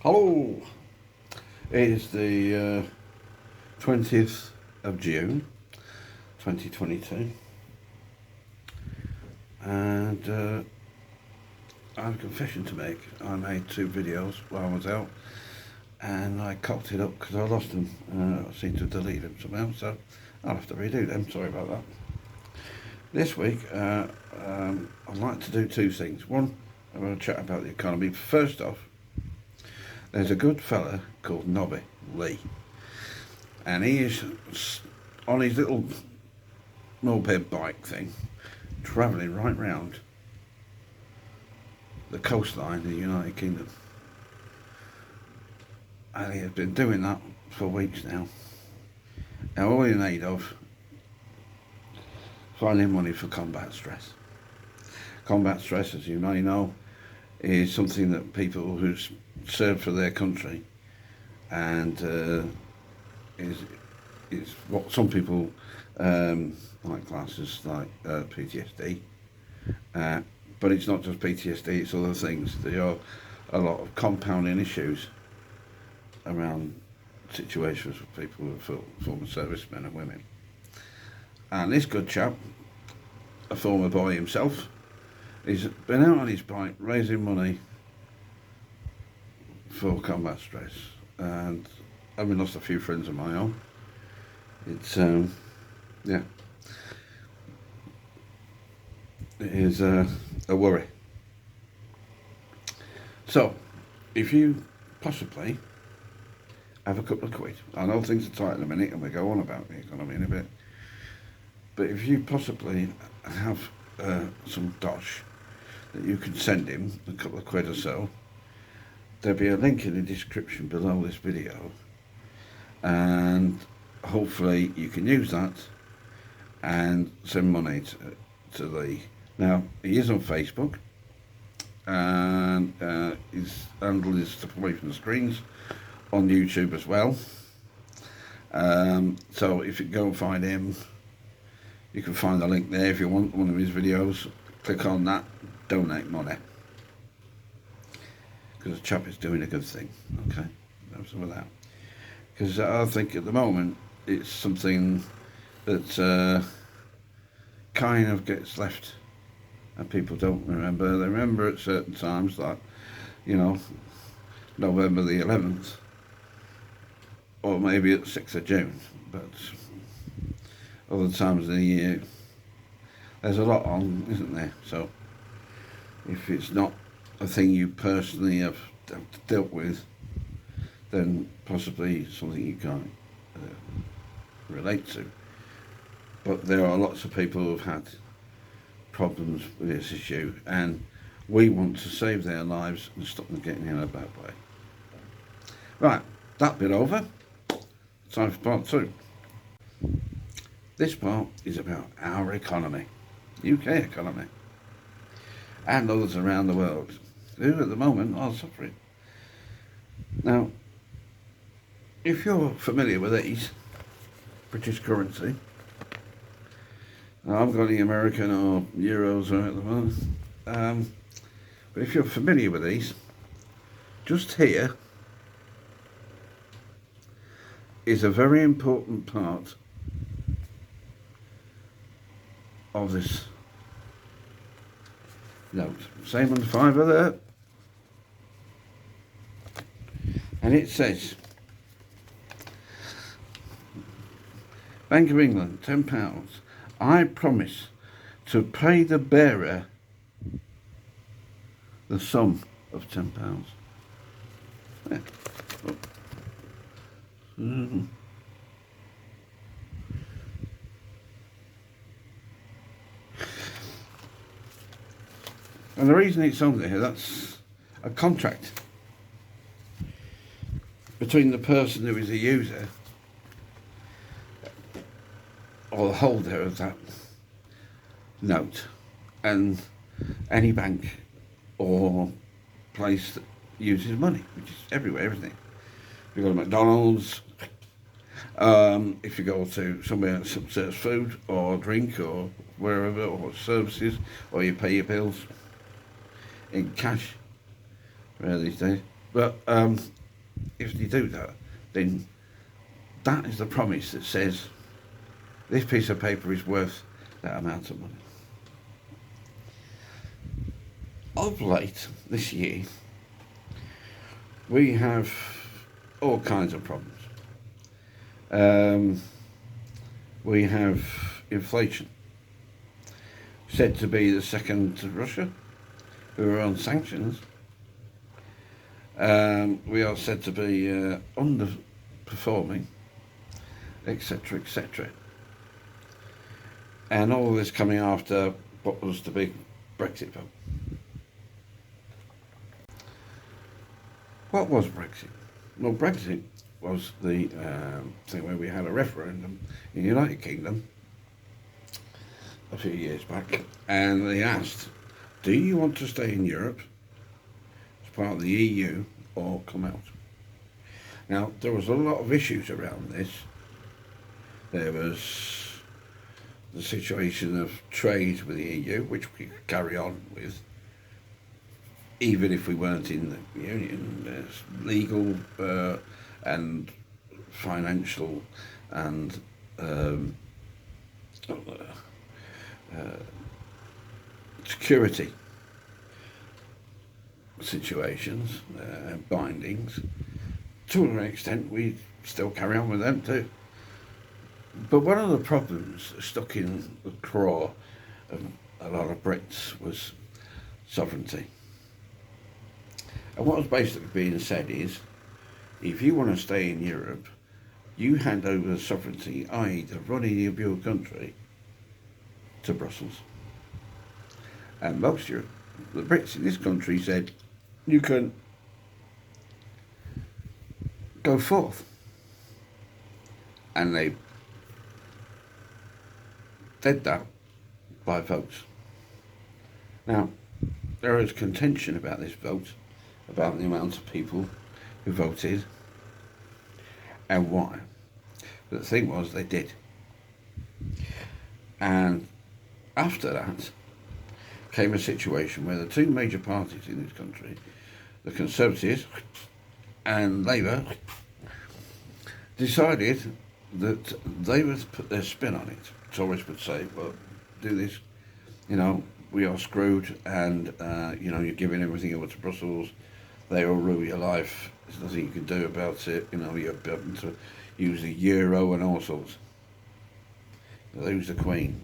Hello! It is the 20th of June 2022 and I have a confession to make. I made 2 videos while I was out and I cocked it up because I lost them. I seem to delete them somehow, so I'll have to redo them. Sorry about that. This week I'd like to do 2 things. One, I'm going to chat about the economy. First off, there's a good fella called Nobby Lee, and he is on his little moped bike thing, travelling right round the coastline of the United Kingdom. And he has been doing that for weeks now. Now all in aid of finding money for combat stress. Combat stress, as you may know, is something that people who serve for their country and is what some people like classes like PTSD, but it's not just PTSD, it's other things. There are a lot of compounding issues around situations with people who are former servicemen and women. And this good chap, a former boy himself, he's been out on his bike raising money for combat stress, and having lost a few friends of my own, it's yeah, it is a worry. So if you possibly have a couple of quid, I know things are tight in a minute and we go on about the economy in a bit, but if you possibly have some dosh that you could send him, a couple of quid or so, there'll be a link in the description below this video, and hopefully you can use that and send money to Lee. Now, he is on Facebook, and his handle is Step Away From The Screens, on YouTube as well. So if you go and find him, you can find the link there if you want one of his videos. Click on that, donate money, because the chap is doing a good thing. Okay, that's some of that. Because I think at the moment it's something that kind of gets left and people don't remember. They remember at certain times, like, you know, November the 11th, or maybe at 6th of June, but other times of the year there's a lot on, isn't there? So if it's not a thing you personally have dealt with, then possibly something you can't relate to. But there are lots of people who have had problems with this issue, and we want to save their lives and stop them getting in a bad way. Right, that bit over. Time for part 2. This part is about our economy, UK economy, and others around the world who at the moment are suffering. Now, if you're familiar with these, British currency, I've got the American or Euros right at the moment, but if you're familiar with these, just here is a very important part of this note. Same on the fiver there. And it says, Bank of England, £10. I promise to pay the bearer the sum of £10. Yeah. Oh. And the reason it's on there, that's a contract between the person who is a user or the holder of that note and any bank or place that uses money, which is everywhere, everything. If you go to McDonald's, if you go to somewhere that serves food or drink or wherever, or services, or you pay your bills in cash, rare these days, But if you do that, then that is the promise that says this piece of paper is worth that amount of money. Of late, this year, we have all kinds of problems. We have inflation, said to be the second to Russia, who are on sanctions. We are said to be underperforming, etc., etc. And all this coming after what was the big Brexit vote. What was Brexit? Well, Brexit was the thing where we had a referendum in the United Kingdom a few years back, and they asked, do you want to stay in Europe as part of the EU or come out? Now, there was a lot of issues around this. There was the situation of trade with the EU, which we could carry on with, even if we weren't in the Union. There's legal and financial and security situations, bindings. To an extent, we still carry on with them too. But one of the problems stuck in the craw of a lot of Brits was sovereignty. And what was basically being said is, if you want to stay in Europe, you hand over the sovereignty, i.e. the running of your country, to Brussels. And most of the Brits in this country said, you can go forth. And they did that by votes. Now, there is contention about this vote, about the amount of people who voted and why. But the thing was, they did. And after that came a situation where the two major parties in this country, the Conservatives and Labour, decided that they would put their spin on it. Tories would say, well, do this, we are screwed, and you're giving everything over to Brussels. They will rule your life. There's nothing you can do about it. You're having to use the euro and all sorts. Lose the Queen,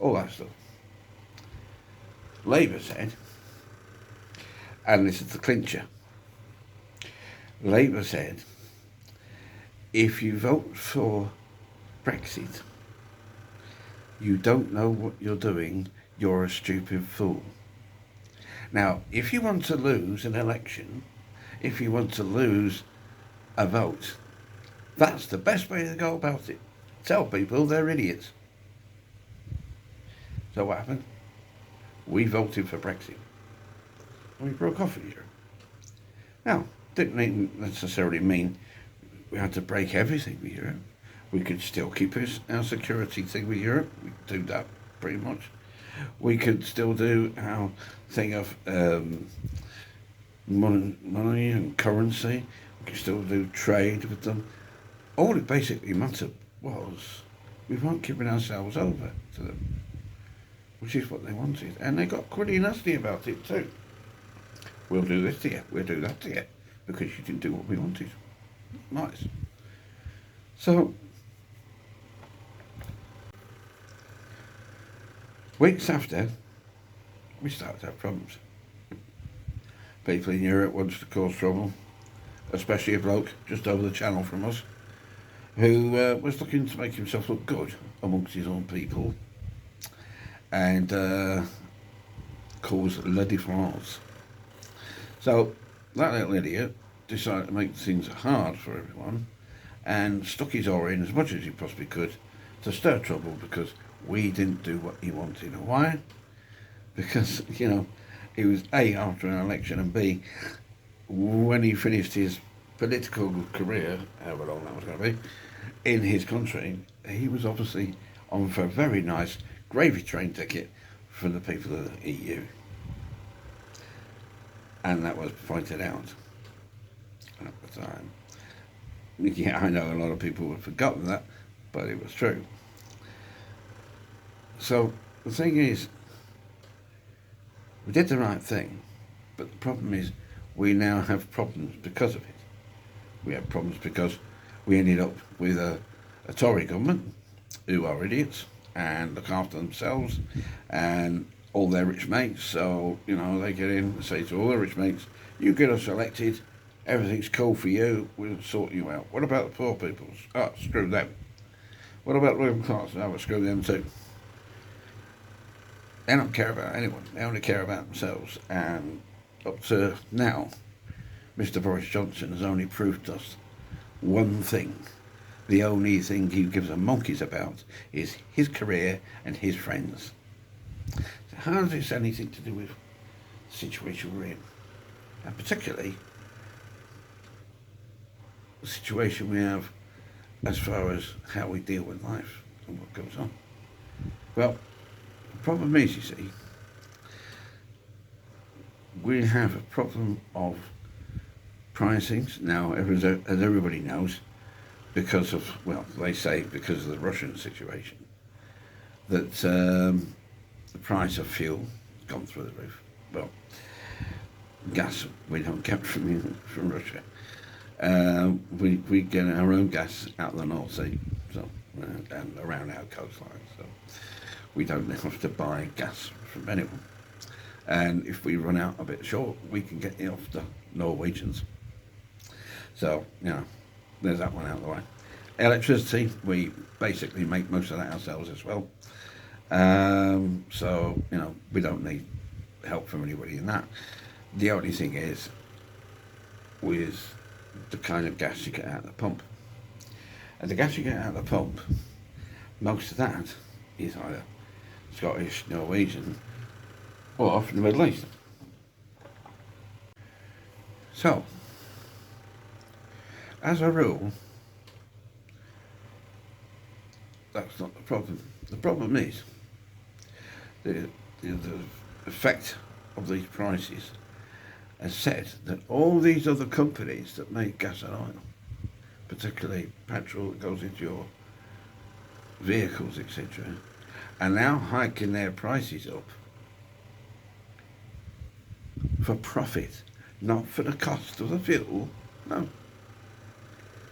all that stuff. Labour said, and this is the clincher, Labour said, if you vote for Brexit, you don't know what you're doing, you're a stupid fool. Now, if you want to lose an election, if you want to lose a vote, that's the best way to go about it. Tell people they're idiots. So what happened? We voted for Brexit. We broke off with Europe. Now, didn't necessarily mean we had to break everything with Europe. We could still keep our security thing with Europe. We could do that pretty much. We could still do our thing of money and currency. We could still do trade with them. All it basically mattered was we weren't giving ourselves over to them, which is what they wanted. And they got pretty nasty about it too. We'll do this to you, we'll do that to you, because you didn't do what we wanted. Nice. So, weeks after, we started to have problems. People in Europe wanted to cause trouble, especially a bloke just over the channel from us, who was looking to make himself look good amongst his own people, and cause La Défense. So that little idiot decided to make things hard for everyone and stuck his oar in as much as he possibly could to stir trouble, because we didn't do what he wanted. Why? Because, he was A, after an election, and B, when he finished his political career, however long that was going to be, in his country, he was obviously on for a very nice gravy train ticket for the people of the EU. And that was pointed out. at the time. Yeah, I know a lot of people have forgotten that, but it was true. So the thing is, we did the right thing, but the problem is we now have problems because of it. We have problems because we ended up with a Tory government who are idiots and look after themselves and all their rich mates. So, they get in and say to all their rich mates, you get us elected, everything's cool for you, we'll sort you out. What about the poor people? Oh, screw them. What about the middle class? Oh, we'll screw them too. They don't care about anyone. They only care about themselves. And up to now, Mr. Boris Johnson has only proved to us one thing. The only thing he gives a monkey's about is his career and his friends. So how does this have anything to do with the situation we're in? And particularly the situation we have as far as how we deal with life and what goes on. Well, the problem is, you see, we have a problem of pricings now, as everybody knows, because of, they say because of the Russian situation, that the price of fuel has gone through the roof. Well, gas we don't get from Russia. We get our own gas out of the North Sea, so and around our coastline, so we don't have to buy gas from anyone. And if we run out a bit short, we can get it off the Norwegians. So, there's that one out of the way. Electricity, we basically make most of that ourselves as well. So, we don't need help from anybody in that. The only thing is with the kind of gas you get out of the pump. And the gas you get out of the pump, most of that is either Scottish, Norwegian, or from the Middle East. So, as a rule, that's not the problem. The problem is the effect of these prices has said that all these other companies that make gas and oil, particularly petrol that goes into your vehicles, etc., are now hiking their prices up for profit, not for the cost of the fuel, no.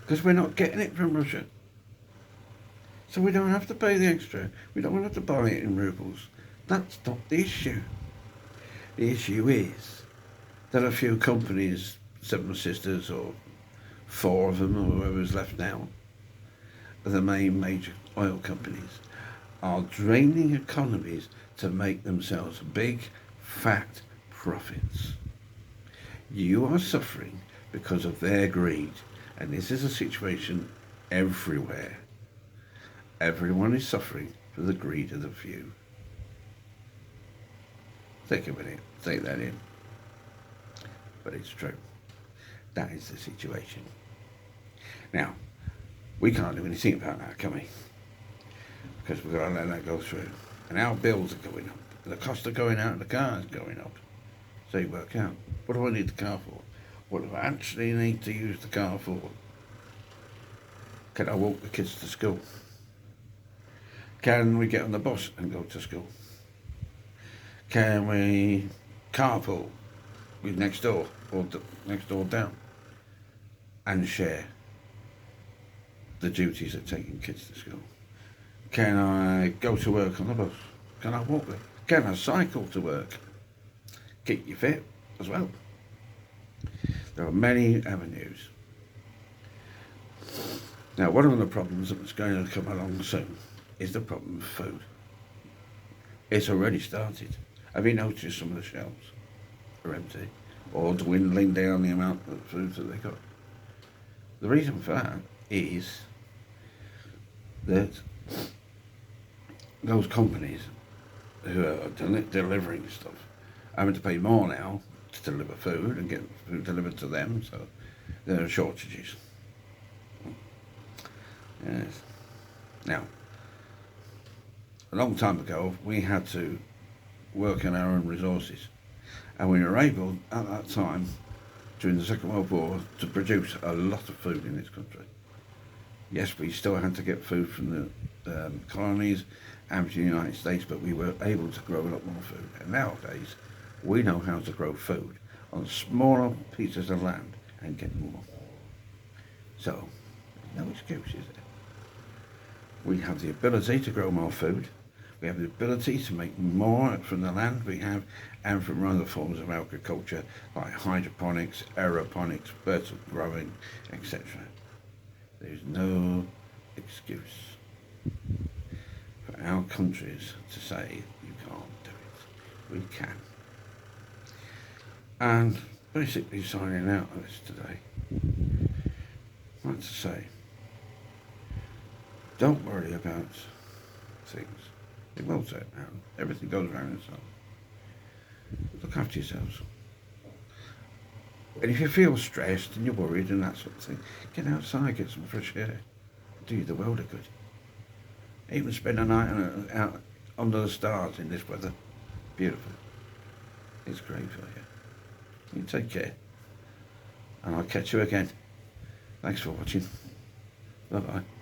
Because we're not getting it from Russia. So we don't have to pay the extra. We don't have to buy it in rubles. That's not the issue. The issue is that a few companies, Seven Sisters or four of them or whoever's left now, the main major oil companies, are draining economies to make themselves big, fat profits. You are suffering because of their greed, and this is a situation everywhere. Everyone is suffering for the greed of the few. Take a minute, take that in. But it's true. That is the situation. Now, we can't do anything about that, can we? Because we've got to let that go through. And our bills are going up. The cost of going out of the car is going up. So you work out, what do I need the car for? What do I actually need to use the car for? Can I walk the kids to school? Can we get on the bus and go to school? Can we carpool with next door or next door down and share the duties of taking kids to school? Can I go to work on the bus? Can I walk there? Can I cycle to work? Keep you fit as well. There are many avenues. Now, one of the problems that's going to come along soon is the problem of food. It's already started. Have you noticed some of the shelves are empty or dwindling down the amount of food that they got? The reason for that is that those companies who are delivering stuff are having to pay more now to deliver food and get food delivered to them, so there are shortages. Yes. Now, a long time ago, we had to work on our own resources, and we were able, at that time, during the Second World War to produce a lot of food in this country. Yes, we still had to get food from the colonies and from the United States, but we were able to grow a lot more food. And nowadays, we know how to grow food on smaller pieces of land and get more. So, no excuse, is there? We have the ability to grow more food. We have the ability to make more from the land we have and from other forms of agriculture like hydroponics, aeroponics, vertical growing, etc. There's no excuse for our countries to say you can't do it. We can. And basically signing out of this today, I'd like to say, don't worry about things. It will turn around. Everything goes around itself. Look after yourselves. And if you feel stressed and you're worried and that sort of thing, get outside, get some fresh air. Do you the world a good. Even spend a night out under the stars in this weather. Beautiful. It's great for you. You take care. And I'll catch you again. Thanks for watching. Bye-bye.